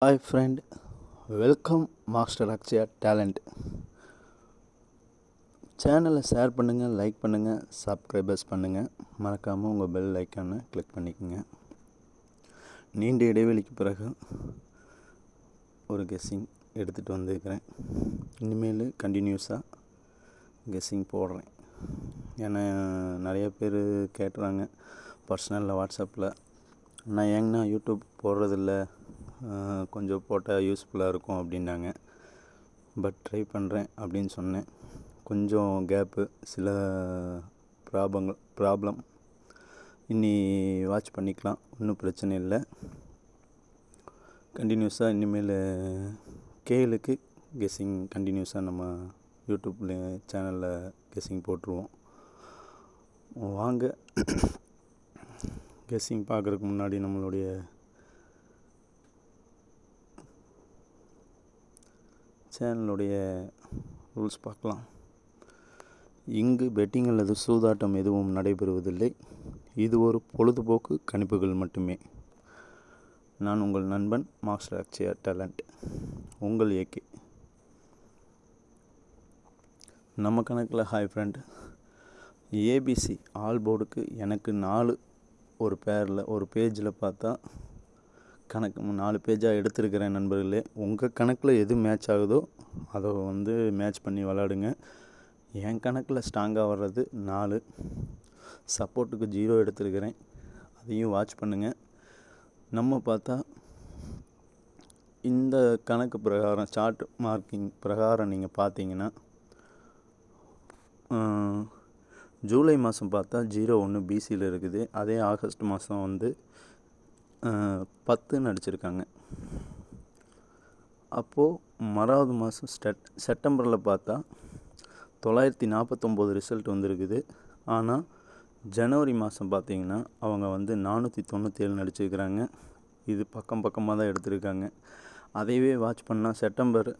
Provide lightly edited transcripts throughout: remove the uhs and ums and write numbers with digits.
Hi friend, welcome master Akshaya talent. சேனலை share பண்ணுங்கள், like பண்ணுங்கள், சப்ஸ்கிரைபர்ஸ் பண்ணுங்கள். மறக்காமல் உங்கள் பெல் ஐக்கானை கிளிக் பண்ணிக்கோங்க. நீண்ட இடைவெளிக்கு பிறகு ஒரு கெஸ்ஸிங் எடுத்துகிட்டு வந்திருக்கிறேன். இனிமேல் கண்டினியூஸாக கெஸ்ஸிங் போடுறேன். ஏன்னா நிறைய பேர் கேட்டுறாங்க பர்சனலில் வாட்ஸ்அப்பில், நான் ஏங்கண்ணா யூடியூப் போடுறதில்ல, கொஞ்சம் போட்டால் யூஸ்ஃபுல்லாக இருக்கும் அப்படின்னாங்க. பட் ட்ரை பண்ணுறேன் அப்படின்னு சொன்னேன். கொஞ்சம் கேப்பு, சில ப்ராப்ளம் இன்னி வாட்ச் பண்ணிக்கலாம், ஒன்றும் பிரச்சனை இல்லை. கண்டினியூஸாக இனிமேல் கேளுக்கு கெஸ்ஸிங் கண்டினியூஸாக நம்ம யூடியூப்பில் சேனலில் கெஸ்ஸிங் போட்டுருவோம். வாங்க கெஸ்ஸிங் பார்க்குறதுக்கு முன்னாடி நம்மளுடைய சேனலுடைய ரூல்ஸ் பார்க்கலாம். இங்கு பெட்டிங் அல்லது சூதாட்டம் எதுவும் நடைபெறுவதில்லை. இது ஒரு பொழுதுபோக்கு கணிப்புகள் மட்டுமே. நான் உங்கள் நண்பன் மாஸ்டர் அக்ஷயா டேலண்ட், உங்கள் ஏகே. நம்ம கணக்கில் ஹாய் ஃப்ரெண்ட், ஏபிசி ஆல் போர்டுக்கு எனக்கு 4 ஒரு பேரில் ஒரு பேஜில் பார்த்தா கணக்கு 4 பேஜாக எடுத்திருக்கிறேன் நண்பர்களே. உங்கள் கணக்கில் எது மேட்ச் ஆகுதோ அதை மேட்ச் பண்ணி விளாடுங்க. என் கணக்கில் ஸ்ட்ராங்காக வர்றது 4, சப்போர்ட்டுக்கு 0 எடுத்திருக்கிறேன், அதையும் வாட்ச் பண்ணுங்கள். நம்ம பார்த்தா இந்த கணக்கு பிரகாரம் சார்ட் மார்க்கிங் பிரகாரம் நீங்கள் பார்த்தீங்கன்னா ஜூலை மாதம் பார்த்தா 01 பிசியில் இருக்குது. அதே ஆகஸ்ட் மாதம் 10ன்னு அடிச்சிருக்காங்க. அப்போது மறாவது மாதம் செப்டம்பரில் பார்த்தா 949 ரிசல்ட் வந்திருக்குது. ஆனால் ஜனவரி மாதம் பார்த்திங்கன்னா அவங்க 497 அடிச்சிருக்கிறாங்க. இது பக்கமாக தான் எடுத்திருக்காங்க. அதையவே வாட்ச் பண்ணால்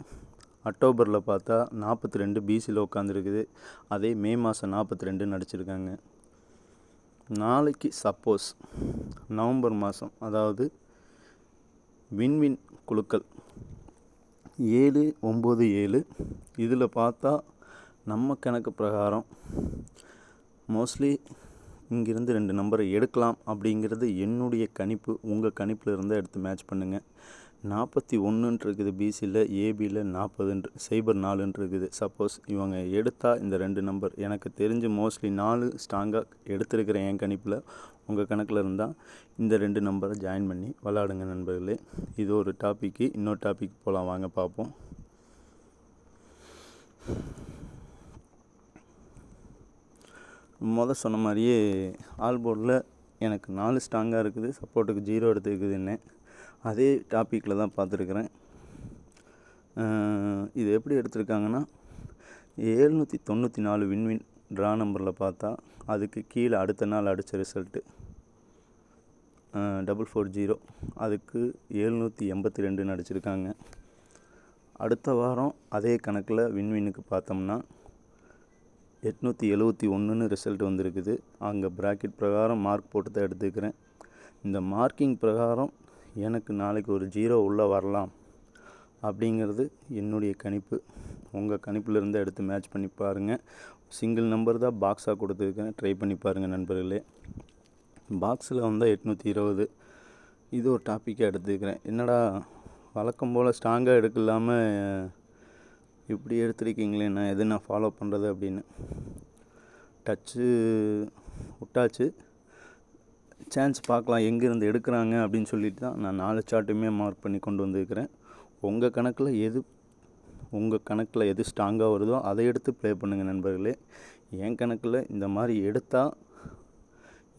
அக்டோபரில் பார்த்தா 42 பிசியில் உட்காந்துருக்குது. அதே மே மாதம் 42 அடிச்சிருக்காங்க. நாளைக்கு சப்போஸ் நவம்பர் மாதம், அதாவது வின்வின் குழுக்கள் 797, இதில் பார்த்தா நம்ம கணக்கு பிரகாரம் மோஸ்ட்லி இங்கிருந்து 2 நம்பரை எடுக்கலாம் அப்படிங்கிறது என்னுடைய கணிப்பு. உங்கள் கணிப்பில் இருந்தால் எடுத்து மேட்ச் பண்ணுங்கள். 41 இருக்குது பிசியில், ஏபியில் 40 இருக்குது. சப்போஸ் இவங்க எடுத்தால் இந்த 2 நம்பர் எனக்கு தெரிஞ்சு மோஸ்ட்லி 4 ஸ்ட்ராங்காக எடுத்திருக்கிறேன் என் கணிப்பில். உங்கள் கணக்கில் இருந்தால் இந்த 2 நம்பரை ஜாயின் பண்ணி விளாடுங்க நண்பர்களே. இது ஒரு டாப்பிக்கு. இன்னொரு டாபிக் போகலாம், வாங்க பார்ப்போம். சொன்ன மாதிரியே ஆல் போர்டில் எனக்கு 4 ஸ்ட்ராங்காக இருக்குது, சப்போர்ட்டுக்கு 0 எடுத்துருக்குதுன்னு அதே டாப்பிக்கில் தான் பார்த்துருக்குறேன். இது எப்படி எடுத்திருக்காங்கன்னா 794 வின்வின் ட்ரா நம்பரில் பார்த்தா அதுக்கு கீழே அடுத்த நாள் அடித்த ரிசல்ட்டு 440, அதுக்கு 782 அடிச்சிருக்காங்க. அடுத்த வாரம் அதே கணக்கில் வின்வினுக்கு பார்த்தோம்னா 871 ரிசல்ட் வந்திருக்குது. அங்கே ப்ராக்கெட் பிரகாரம் மார்க் போட்டு தான் எடுத்துக்கிறேன். இந்த மார்க்கிங் பிரகாரம் எனக்கு நாளைக்கு ஒரு 0 உள்ளே வரலாம் அப்படிங்கிறது என்னுடைய கணிப்பு. உங்கள் கணிப்பில் இருந்து எடுத்து மேட்ச் பண்ணி பாருங்கள். சிங்கிள் நம்பர் தான் பாக்ஸாக கொடுத்துருக்கேன், ட்ரை பண்ணி பாருங்கள் நண்பர்களே. பாக்ஸில் 820, இது ஒரு டாப்பிக்காக எடுத்துக்கிறேன். என்னடா வழக்கம் போல் ஸ்ட்ராங்காக எடுக்கலாமல் இப்படி எடுத்துருக்கீங்களே, நான் ஃபாலோ பண்ணுறது அப்படின்னு டச்சு விட்டாச்சு. சான்ஸ் பார்க்கலாம் எங்கேருந்து எடுக்கிறாங்க அப்படின்னு சொல்லிட்டு தான் நான் 4 சார்ட்டுமே மார்க் பண்ணி கொண்டு வந்திருக்கிறேன். உங்கள் கணக்கில் எது ஸ்ட்ராங்காக வருதோ அதை எடுத்து ப்ளே பண்ணுங்கள் நண்பர்களே. என் கணக்கில் இந்த மாதிரி எடுத்தால்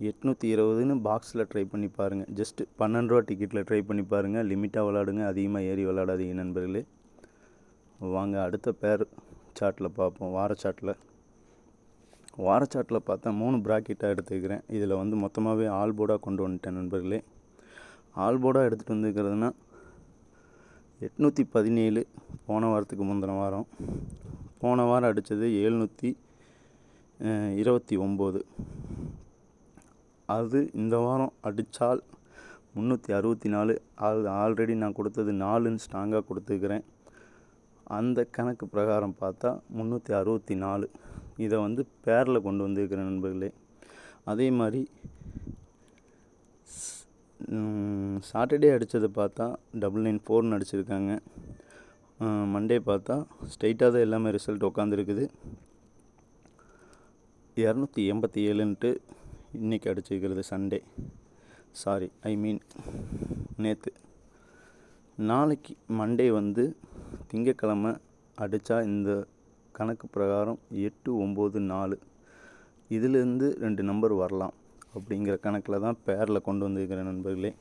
820ன்னு பாக்ஸில் ட்ரை பண்ணி பாருங்கள். ஜஸ்ட்டு 12 ரூபா டிக்கெட்டில் ட்ரை பண்ணி பாருங்கள். லிமிட்டாக விளாடுங்க, அதிகமாக ஏறி விளாடாதீங்க நண்பர்களே. வாங்க அடுத்த பேர் சார்ட்டில் பார்ப்போம். வார சார்ட்டில் பார்த்தா 3 ப்ராக்கெட்டாக எடுத்துக்கிறேன். இதில் மொத்தமாகவே ஆல் போர்டாக கொண்டு வந்துட்டேன் நண்பர்களே. ஆல் போர்டாக எடுத்துகிட்டு வந்துக்கிறதுனா 817 போன வாரத்துக்கு முந்தின வாரம், போன வாரம் அடித்தது 729. அது இந்த வாரம் அடித்தால் 364 ஆல்ரெடி நான் கொடுத்தது 4ன்னு ஸ்ட்ராங்காக கொடுத்துருக்குறேன். அந்த கணக்கு பிரகாரம் பார்த்தா 364 இதை வந்து பேரில் கொண்டு வந்திருக்கிறேன் நண்பர்களே. அதே மாதிரி சாட்டர்டே அடித்ததை பார்த்தா 994ன்னு அடிச்சிருக்காங்க. மண்டே பார்த்தா ஸ்ட்ரைட்டாக தான் எல்லாமே ரிசல்ட் உட்காந்துருக்குது. 287ன்ட்டு இன்றைக்கி அடிச்சிருக்கிறது சண்டே. நேற்று. நாளைக்கு மண்டே வந்து திங்கக்கிழமை அடித்தா இந்த கணக்கு பிரகாரம் 894 இதிலேருந்து 2 நம்பர் வரலாம் அப்படிங்கிற கணக்கில் தான் பேரில் கொண்டு வந்திருக்கிறேன் நண்பர்களே.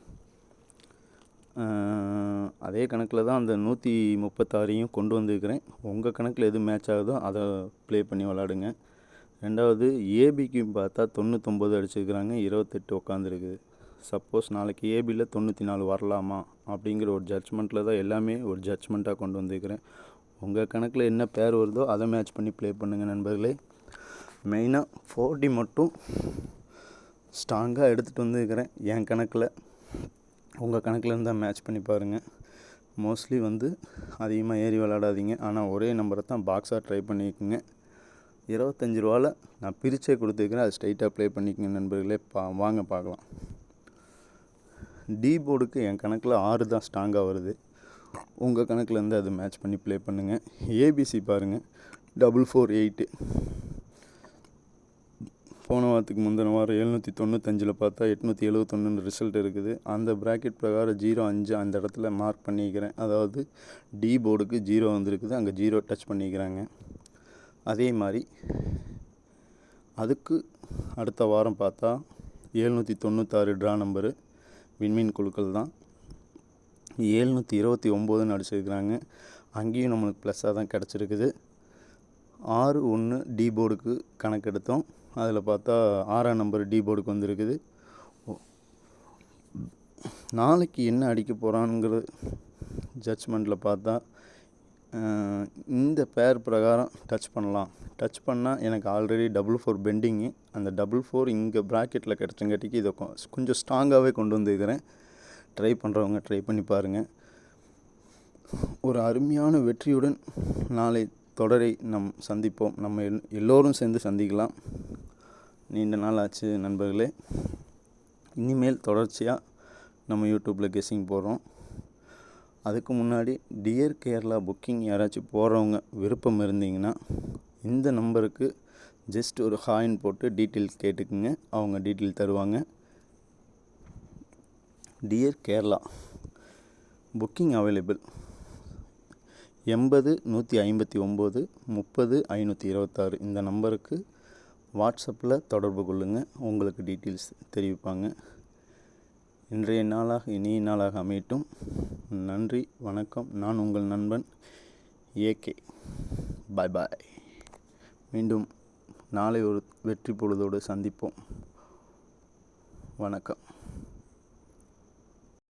அதே கணக்கில் தான் அந்த 136 கொண்டு வந்திருக்கிறேன். உங்கள் கணக்கில் எது மேட்ச் ஆகுதோ அதை ப்ளே பண்ணி விளாடுங்க. ரெண்டாவது ஏபிக்கும் பார்த்தா 99 அடிச்சிருக்கிறாங்க, 28 உட்காந்துருக்குது. சப்போஸ் நாளைக்கு ஏபியில் 94 வரலாமா அப்படிங்கிற ஒரு ஜட்ஜ்மெண்ட்டில் தான் எல்லாமே ஒரு ஜட்ஜ்மெண்ட்டாக கொண்டு வந்திருக்கிறேன். உங்கள் கணக்கில் என்ன பேர் வருதோ அதை மேட்ச் பண்ணி ப்ளே பண்ணுங்கள் நண்பர்களே. மெயினாக 4D மட்டும் ஸ்ட்ராங்காக எடுத்துகிட்டு வந்துருக்கிறேன் என் கணக்கில். உங்கள் கணக்கில் இருந்தால் மேட்ச் பண்ணி பாருங்கள். மோஸ்ட்லி வந்து அதிகமாக ஏறி விளாடாதீங்க. ஆனால் ஒரே நம்பரை தான் பாக்ஸாக ட்ரை பண்ணிக்கோங்க. 25 ரூபாவில் நான் பிரித்தே கொடுத்துருக்கிறேன். அது ஸ்ட்ரைட்டாக ப்ளே பண்ணிக்கோங்க நண்பர்களே. வாங்க பார்க்கலாம். டி போர்டுக்கு என் கணக்கில் 6 தான் ஸ்ட்ராங்காக வருது. உங்கள் கணக்கில் இருந்து அது மேட்ச் பண்ணி ப்ளே பண்ணுங்கள். ஏபிசி பாருங்கள், 448. போன வாரத்துக்கு முந்தின வாரம் 795 பார்த்தா 871 ரிசல்ட் இருக்குது. அந்த ப்ராக்கெட் பிரகாரம் 05 அந்த இடத்துல மார்க் பண்ணிக்கிறேன். அதாவது டி போர்டுக்கு 0 வந்துருக்குது, அங்கே 0 டச் பண்ணிக்கிறாங்க. அதே மாதிரி அதுக்கு அடுத்த வாரம் பார்த்தா 796 ட்ரா நம்பரு விண்மீன் குழுக்கள் தான். 729ன்னு அடிச்சிருக்கிறாங்க. அங்கேயும் நம்மளுக்கு ப்ளஸ்ஸாக தான் கிடச்சிருக்குது. 61 டி போர்டுக்கு கணக்கெடுத்தோம். அதில் பார்த்தா 6ஆம் நம்பர் டி போர்டுக்கு வந்திருக்குது. நாளைக்கு என்ன அடிக்க போகிறான்ங்கிற ஜட்ஜ்மெண்ட்டில் பார்த்தா இந்த பேர் பிரகாரம் டச் பண்ணலாம். டச் பண்ணால் எனக்கு ஆல்ரெடி 4 பெண்டிங்கு. அந்த 4 இங்கே ப்ராக்கெட்டில் கிடச்சங்காட்டிக்கு இதை கொஞ்சம் ஸ்ட்ராங்காகவே கொண்டு வந்துருக்கிறேன். ட்ரை பண்ணுறவங்க ட்ரை பண்ணி பாருங்கள். ஒரு அருமையான வெற்றியுடன் நாளை தொடரை சந்திப்போம். நம்ம எல்லோரும் சேர்ந்து சந்திக்கலாம். நீண்ட நாள் ஆச்சு நண்பர்களே. இனிமேல் தொடர்ச்சியாக நம்ம யூடியூப்பில் கெஸ்ஸிங் போடுறோம். அதுக்கு முன்னாடி டியர் கேரளா புக்கிங் யாராச்சும் போகிறவங்க விருப்பம் இருந்தீங்கன்னா இந்த நம்பருக்கு ஜஸ்ட் ஒரு ஹாயின் போட்டு டீட்டெயில்ஸ் கேட்டுக்குங்க. அவங்க டீட்டெயில் தருவாங்க. டியர் கேரளா புக்கிங் அவைலபிள் 80 159 30 526 இந்த நம்பருக்கு வாட்ஸ்அப்பில் தொடர்பு கொள்ளுங்கள். உங்களுக்கு டீட்டெயில்ஸ் தெரிவிப்பாங்க. இன்றைய நாளாக இனிய நாளாக அமையட்டும். நன்றி, வணக்கம். நான் உங்கள் நண்பன் ஏகே. பாய் பாய். மீண்டும் நாளை ஒரு வெற்றி பொழுதோடு சந்திப்போம். வணக்கம்.